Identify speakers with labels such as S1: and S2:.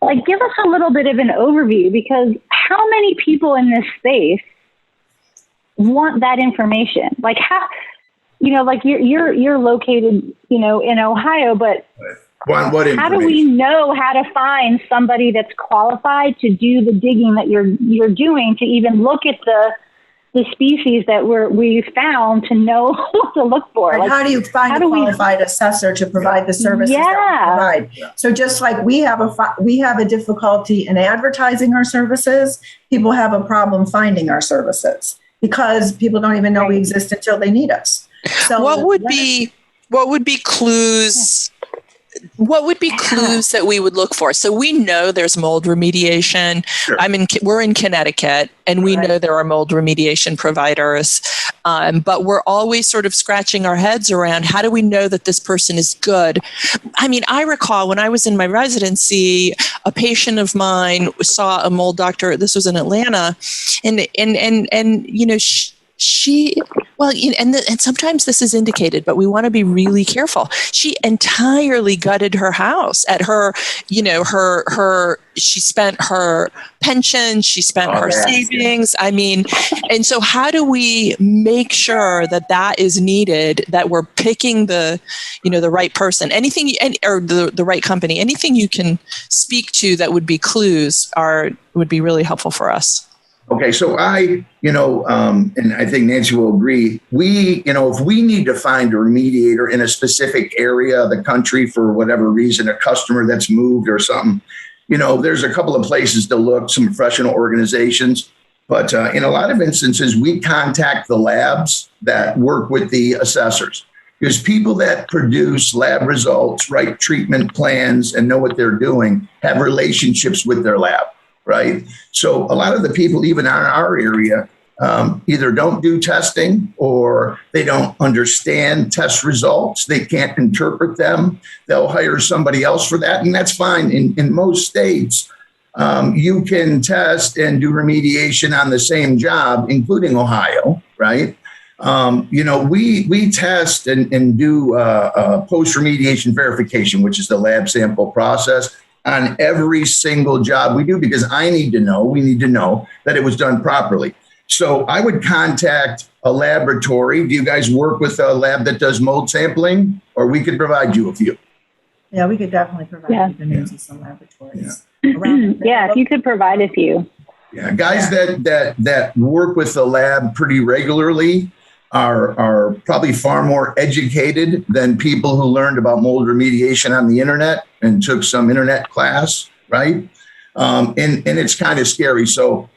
S1: like, give us a little bit of an overview, because how many people in this space want that information? Like, how, like you're located, in Ohio, but
S2: what
S1: how do we know how to find somebody that's qualified to do the digging that you're doing, to even look at the species that we found, to know what to look for?
S3: Like, how do you find a qualified assessor to provide the services that we provide? So just like we have a difficulty in advertising our services, people have a problem finding our services because people don't even know we exist until they need us. So
S4: what would be clues? What would be clues that we would look for? So we know there's mold remediation.
S2: Sure.
S4: We're in Connecticut, and we know there are mold remediation providers, but we're always sort of scratching our heads around, how do we know that this person is good? I mean, I recall when I was in my residency, a patient of mine saw a mold doctor. This was in Atlanta, and and sometimes this is indicated, but we want to be really careful. She entirely gutted her house at her, she spent her pension, she spent her savings. I mean, and so how do we make sure that is needed, that we're picking the right person? Anything, or the right company, anything you can speak to that would be clues would be really helpful for us.
S2: Okay, so and I think Nancy will agree, if we need to find a remediator in a specific area of the country for whatever reason, a customer that's moved or something, there's a couple of places to look, some professional organizations. But in a lot of instances, we contact the labs that work with the assessors. Because people that produce lab results, write treatment plans, and know what they're doing have relationships with their lab. Right. So a lot of the people, even in our area, either don't do testing or they don't understand test results. They can't interpret them. They'll hire somebody else for that. And that's fine. In most states, you can test and do remediation on the same job, including Ohio. Right. We test and do post-remediation verification, which is the lab sample process, on every single job we do, because we need to know that it was done properly. So I would contact a laboratory. Do you guys work with a lab that does mold sampling? Or we could provide you a few.
S3: Yeah, we could definitely provide you the names of some laboratories.
S1: Yeah, if you could provide a few.
S2: Yeah, guys that work with the lab pretty regularly are probably far more educated than people who learned about mold remediation on the internet and took some internet class, right? And it's kind of scary. So